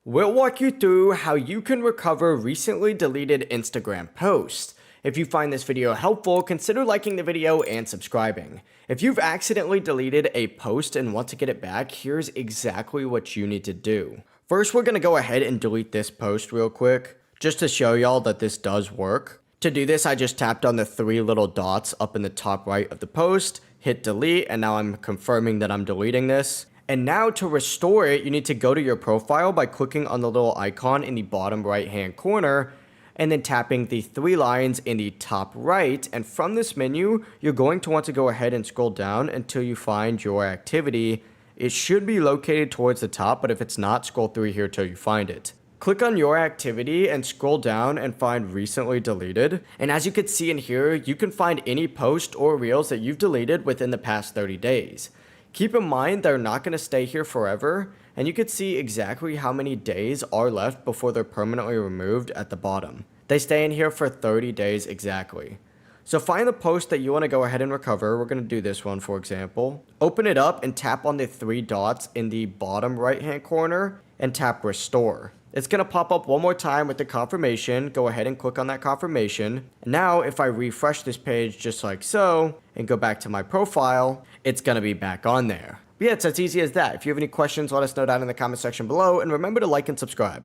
We'll walk you through how you can recover recently deleted Instagram posts. If you find this video helpful, consider liking the video and subscribing. If you've accidentally deleted a post and want to get it back, here's exactly what you need to do. First, we're going to go ahead and delete this post real quick, just to show y'all that this does work. To do this, I just tapped on the three little dots up in the top right of the post, hit delete, and now I'm confirming that I'm deleting this. And now to restore it, you need to go to your profile by clicking on the little icon in the bottom right hand corner and then tapping the three lines in the top right. And from this menu, you're going to want to go ahead and scroll down until you find your activity. It should be located towards the top, but if it's not, scroll through here till you find it. Click on your activity and scroll down and find recently deleted. And as you can see in here, you can find any post or reels that you've deleted within the past 30 days. Keep in mind they're not going to stay here forever, and you can see exactly how many days are left before they're permanently removed at the bottom. They stay in here for 30 days exactly. So find the post that you want to go ahead and recover. We're going to do this one, for example. Open it up and tap on the three dots in the bottom right hand corner and tap restore. It's going to pop up one more time with the confirmation. Go ahead and click on that confirmation. Now, if I refresh this page just like so and go back to my profile, it's going to be back on there. But yeah, it's as easy as that. If you have any questions, let us know down in the comment section below, and remember to like and subscribe.